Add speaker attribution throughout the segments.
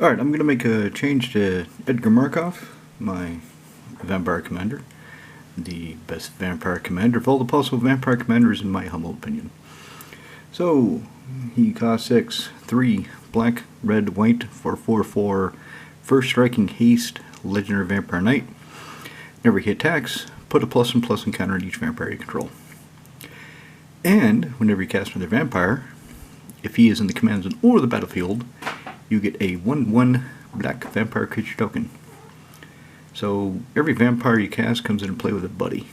Speaker 1: Alright, I'm going to make a change to Edgar Markov, my vampire commander. The best vampire commander of all the possible vampire commanders in my humble opinion. So, he costs 6, 3, black, red, white, 4/4/4, first striking haste, legendary vampire knight. Whenever he attacks, put a +1/+1 counter on each vampire you control. And, whenever you cast another vampire, if he is in the command zone or the battlefield, you get a 1/1 black vampire creature token. So every vampire you cast comes into play with a buddy.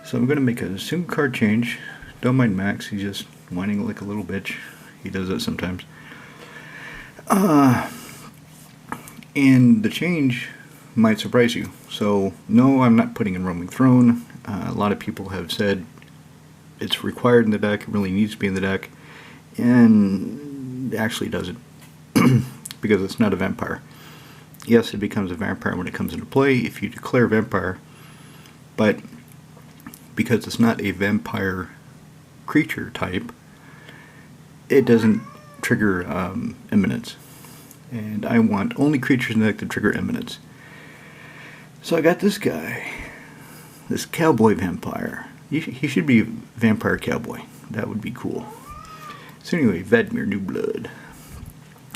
Speaker 1: So I'm going to make a single card change. Don't mind Max, he's just whining like a little bitch. He does that sometimes. And the change might surprise you. So no, I'm not putting in Roaming Throne. A lot of people have said it's required in the deck, it really needs to be in the deck. And it actually doesn't, because it's not a vampire. Yes, it becomes a vampire when it comes into play if you declare vampire, but because it's not a vampire creature type, it doesn't trigger imminence. And I want only creatures in the deck to trigger imminence. So I got this guy, this cowboy vampire. He should be a vampire cowboy. That would be cool. So anyway, Vmir, New Blood.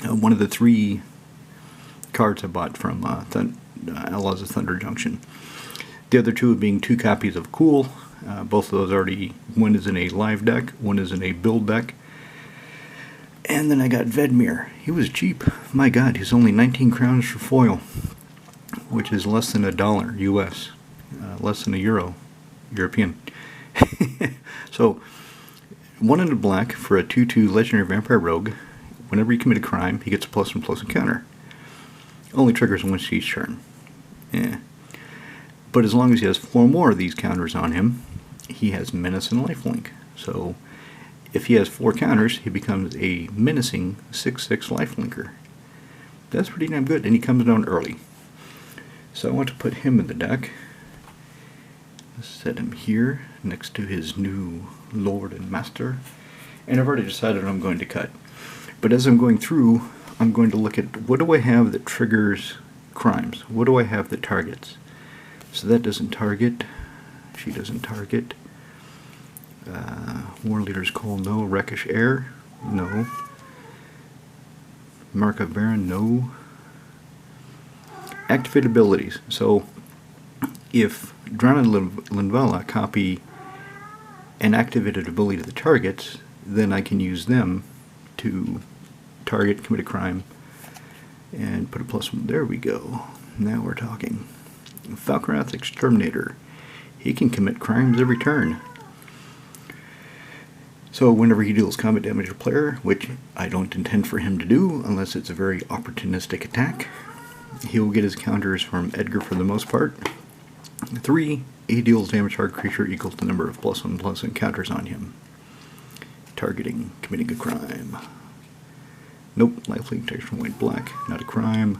Speaker 1: One of the 3 cards I bought from Outlaws of Thunder Junction. The other 2 being 2 copies of Cool. Both of those already, one is in a live deck, one is in a build deck. And then I got Vmir. He was cheap. My god, he's only 19 crowns for foil, which is less than $1 US, less than €1 European. So, 1 in the black for a 2/2 legendary vampire rogue. Whenever you commit a crime, he gets a +1/+1 counter. Only triggers once each turn. Yeah. But as long as he has 4 more of these counters on him, he has menace and lifelink. So if he has 4 counters, he becomes a menacing 6/6 lifelinker. That's pretty damn good, and he comes down early. So I want to put him in the deck. Set him here next to his new Lord and Master. And I've already decided I'm going to cut. But as I'm going through, I'm going to look at what do I have that triggers crimes? What do I have that targets? So that doesn't target. She doesn't target. War Leader's Call, no. Rakish Air, no. Mark of Baron, no. Activate abilities. So if Drana Linvala copy an activated ability to the targets, then I can use them to target, commit a crime, and put a +1. There we go. Now we're talking. Falconrath Exterminator. He can commit crimes every turn. So whenever he deals combat damage to a player, which I don't intend for him to do unless it's a very opportunistic attack, he will get his counters from Edgar for the most part. 3, he deals damage to target creature equal to the number of +1/+1 counters on him. Targeting, committing a crime. Nope, lifelink texture white black, not a crime.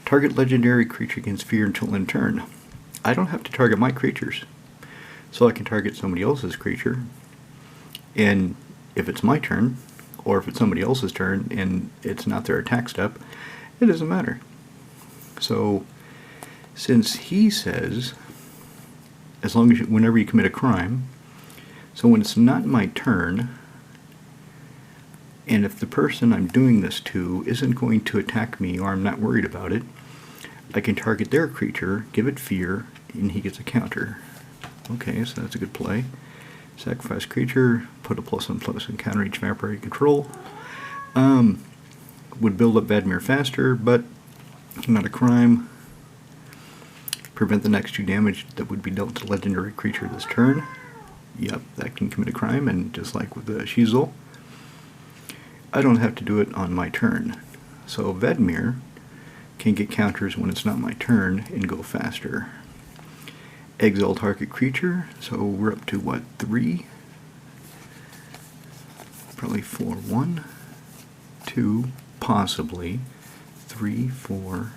Speaker 1: Target legendary creature gains fear until end turn. I don't have to target my creatures, so I can target somebody else's creature. And if it's my turn, or if it's somebody else's turn and it's not their attack step, it doesn't matter. So, since he says, as long as whenever you commit a crime, so when it's not my turn, and if the person I'm doing this to isn't going to attack me or I'm not worried about it, I can target their creature, give it fear, and he gets a counter. Okay, so that's a good play. Sacrifice creature, put a +1/+1 counter each vampire you control. Would build up Vmir faster, but not a crime. Prevent the next 2 damage that would be dealt to legendary creature this turn. Yep, that can commit a crime, and just like with the Shizel, I don't have to do it on my turn. So Vmir can get counters when it's not my turn and go faster. Exile target creature, so we're up to what, 3? Probably 4. 1, 2, possibly 3, 4,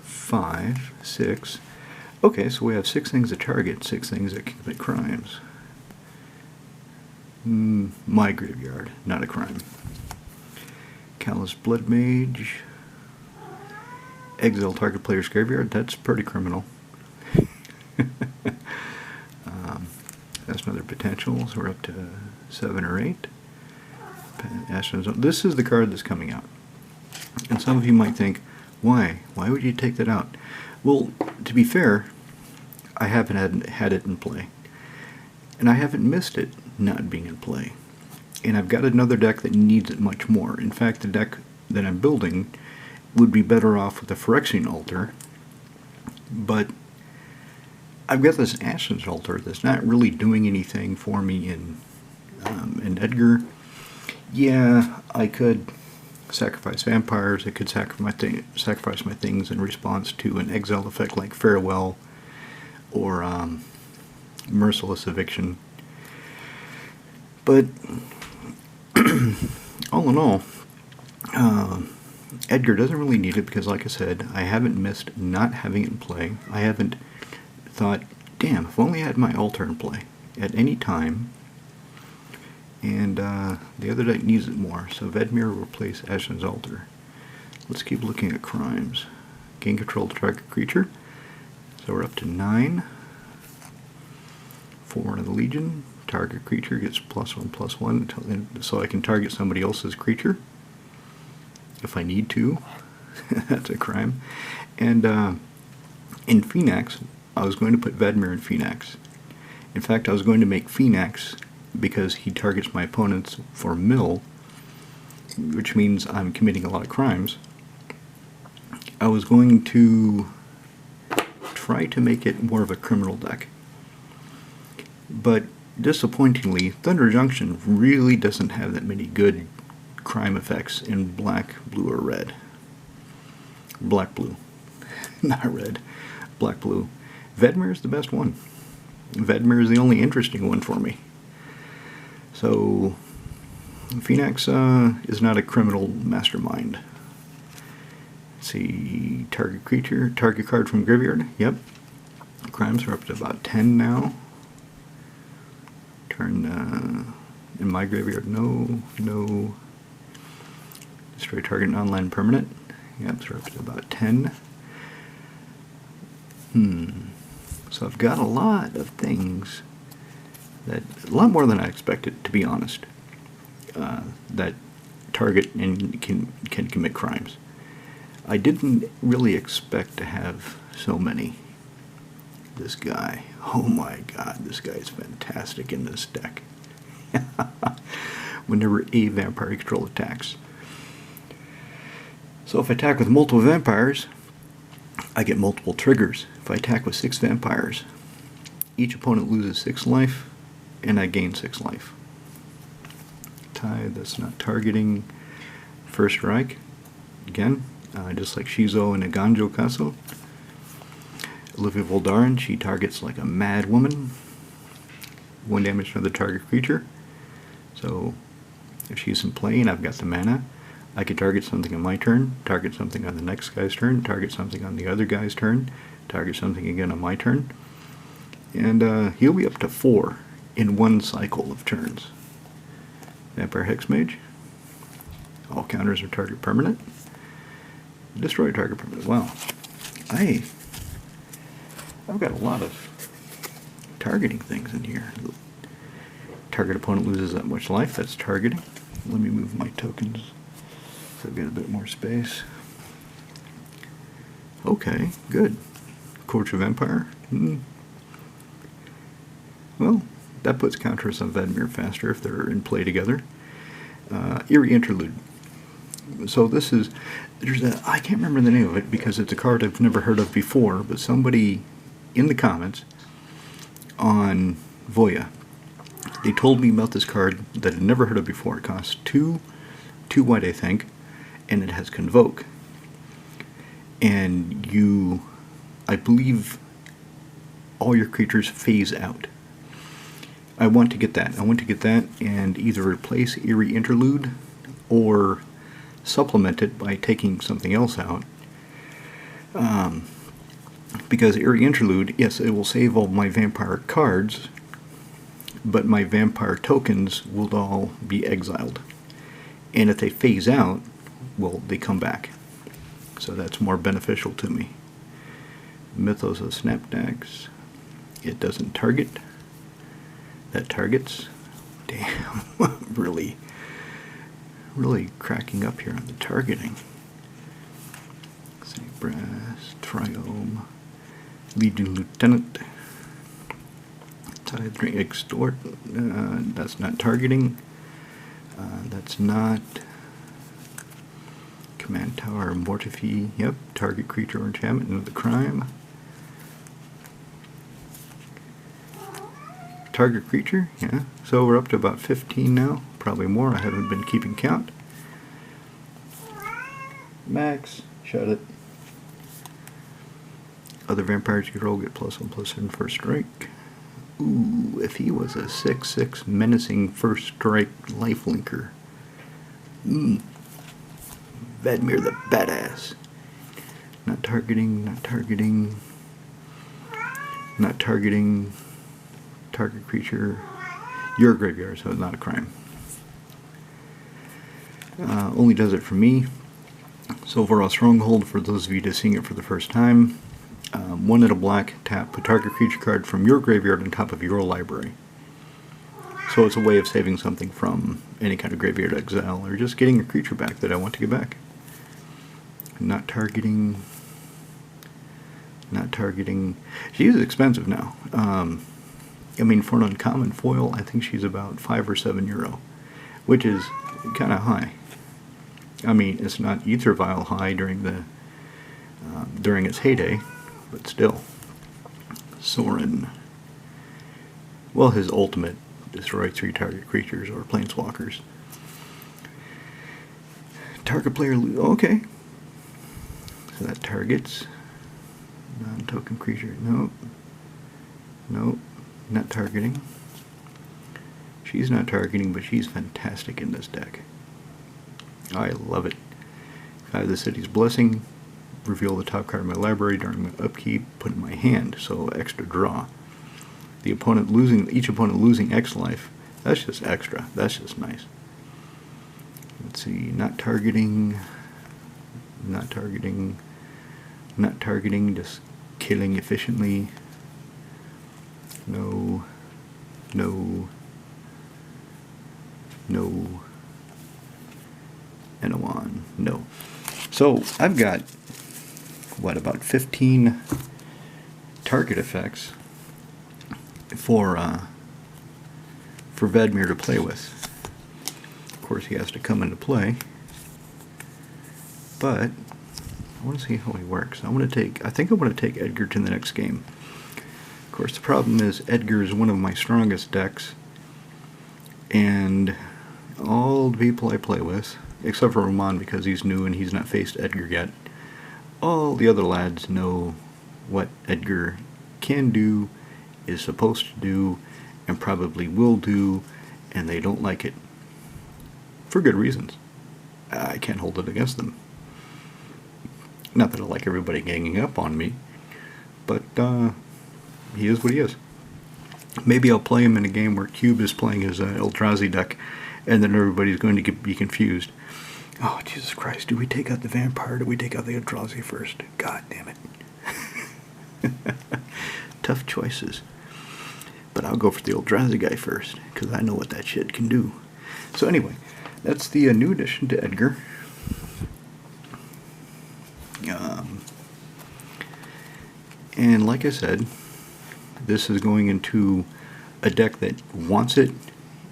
Speaker 1: 5, 6. Okay, so we have 6 things to target, 6 things that can commit crimes. My graveyard, not a crime. Callous Blood Mage. Exile target player's graveyard. That's pretty criminal. That's another potential, so we're up to 7 or 8. This is the card that's coming out. And some of you might think, why? Why would you take that out? Well, to be fair, I haven't had it in play. And I haven't missed it not being in play. And I've got another deck that needs it much more. In fact, the deck that I'm building would be better off with a Phyrexian Altar. But I've got this Ashen's Altar that's not really doing anything for me in Edgar. Yeah, I could sacrifice vampires, I could sacrifice my things in response to an exile effect like Farewell or Merciless Eviction. But all in all, Edgar doesn't really need it because, like I said, I haven't missed not having it in play. I haven't thought, damn, if only I had my altar in play at any time. And the other deck needs it more, so Vmir will replace Ashen's Altar. Let's keep looking at crimes. Gain control to target creature. So we're up to 9. 4 in the Legion. Target creature gets +1/+1 so I can target somebody else's creature if I need to. That's a crime. And in Phoenix, I was going to put Vmir in Phoenix. In fact, I was going to make Phoenix because he targets my opponents for mill, which means I'm committing a lot of crimes. I was going to try to make it more of a criminal deck. But disappointingly, Thunder Junction really doesn't have that many good crime effects in black, blue, or red. Black, blue. Not red. Black, blue. Vmir is the best one. Vmir is the only interesting one for me. So, Phoenix is not a criminal mastermind. Let's see, target creature, target card from graveyard. Yep. Crimes are up to about 10 now. Turn in my graveyard, no. Destroy target non-land permanent. Yep, so we're up to about 10. So I've got a lot of things a lot more than I expected, to be honest, that target and can commit crimes. I didn't really expect to have so many. This guy, oh my god, this guy is fantastic in this deck. Whenever a vampire control attacks. So if I attack with multiple vampires, I get multiple triggers. If I attack with 6 vampires, each opponent loses 6 life, and I gain 6 life. Tithe, that's not targeting. First Strike, again, just like Shizo and Aganjo Kaso. Olivia Voldaren, she targets like a mad woman. 1 damage to the target creature. So if she's in play and I've got the mana, I could target something on my turn, target something on the next guy's turn, target something on the other guy's turn, target something again on my turn. And he'll be up to 4 in 1 cycle of turns. Vampire Hexmage. All counters are target permanent. Destroy target permanent. Wow. I've got a lot of targeting things in here. Target opponent loses that much life. That's targeting. Let me move my tokens so I've got a bit more space. Okay, good. Coach of Empire. Well, that puts counters on Vmir faster if they're in play together. Eerie Interlude. So this is, I can't remember the name of it because it's a card I've never heard of before, but somebody in the comments on Voya, they told me about this card that I'd never heard of before. It costs 2 white, I think, and it has Convoke. And I believe all your creatures phase out. I want to get that. I want to get that and either replace Eerie Interlude or supplement it by taking something else out. Because Eerie Interlude, yes, it will save all my vampire cards, but my vampire tokens will all be exiled. And if they phase out, well, they come back. So that's more beneficial to me. Mythos of Snapdax. It doesn't target. That targets. Damn, really cracking up here on the targeting. Let's see, Brass, Triome, Legion Lieutenant, Tide Ring, Extort. That's not targeting. That's not. Command Tower, Mortify. Yep, target creature or enchantment into the crime. Target creature, yeah. So we're up to about 15 now. Probably more. I haven't been keeping count. Max, shut it. Other vampires you control get +1/+7 first strike. Ooh, if he was a 6/6 menacing first strike lifelinker. Vmir the badass. Not targeting, not targeting, not targeting. Target creature. Your graveyard, so it's not a crime. Only does it for me. So overall stronghold, for those of you just seeing it for the first time. 1 and a black, tap, put target creature card from your graveyard on top of your library. So it's a way of saving something from any kind of graveyard exile, or just getting a creature back that I want to get back. Not targeting. Not targeting. She's expensive now. I mean, for an uncommon foil, I think she's about €5 or €7, which is kind of high. I mean, it's not Ether Vial high during its heyday, but still. Sorin. Well, his ultimate, destroy 3 target creatures or planeswalkers. Target player, okay. So that targets. Non-token creature, nope. Nope. Not targeting. She's not targeting, but she's fantastic in this deck. I love it. I have the City's Blessing. Reveal the top card of my library during my upkeep. Put it in my hand, so extra draw. Each opponent losing X life. That's just extra. That's just nice. Let's see. Not targeting. Not targeting. Not targeting. Just killing efficiently. No, no, no, and a one, no. So I've got, what, about 15 target effects for Vmir to play with. Of course, he has to come into play, but I want to see how he works. I think I want to take Edgar to the next game. Of course, the problem is Edgar is one of my strongest decks, and all the people I play with, except for Roman because he's new and he's not faced Edgar yet, all the other lads know what Edgar can do, is supposed to do, and probably will do, and they don't like it. For good reasons. I can't hold it against them. Not that I like everybody ganging up on me, but he is what he is. Maybe I'll play him in a game where Cube is playing his Eldrazi deck, and then everybody's going to be confused. Oh, Jesus Christ, do we take out the vampire or do we take out the Eldrazi first? God damn it. Tough choices. But I'll go for the Eldrazi guy first, because I know what that shit can do. So anyway, that's the new addition to Edgar. And like I said, this is going into a deck that wants it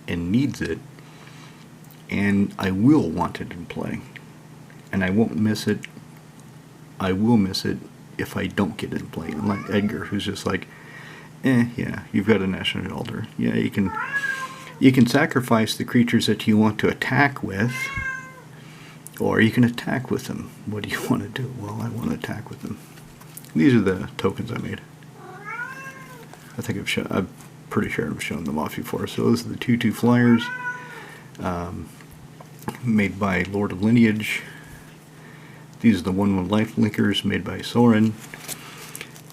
Speaker 1: and needs it, and I will want it in play, and I won't miss it. I will miss it if I don't get it in play. Unlike Edgar, who's just like, yeah, you've got a National Elder. Yeah, you can sacrifice the creatures that you want to attack with, or you can attack with them. What do you want to do? Well, I want to attack with them. These are the tokens I made. I think I'm pretty sure I've shown them off before. So those are the 2/2 flyers, made by Lord of Lineage. These are the 1/1 life linkers made by Sorin,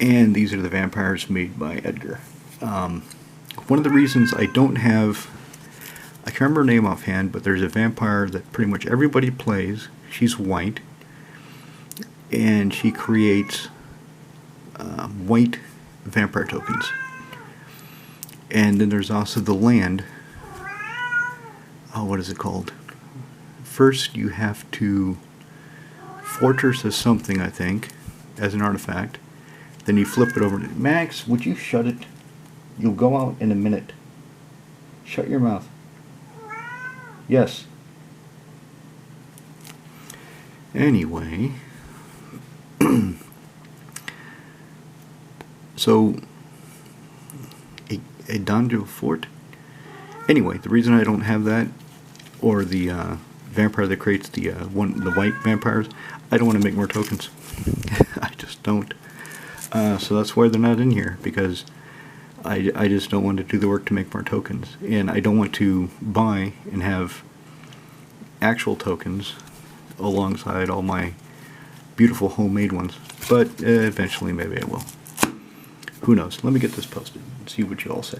Speaker 1: and these are the vampires made by Edgar. One of the reasons I don't have I can't remember her name offhand, but there's a vampire that pretty much everybody plays. She's white, and she creates white vampire tokens. And then there's also the land. Oh, what is it called? First, you have to fortress as something, I think, as an artifact. Then you flip it over to... Max, would you shut it? You'll go out in a minute. Shut your mouth. Yes. Anyway. So, a Donjo Fort? Anyway, the reason I don't have that, or the vampire that creates the white vampires, I don't want to make more tokens. I just don't. So that's why they're not in here, because I just don't want to do the work to make more tokens. And I don't want to buy and have actual tokens alongside all my beautiful homemade ones. But eventually maybe I will. Who knows? Let me get this posted and see what you all say.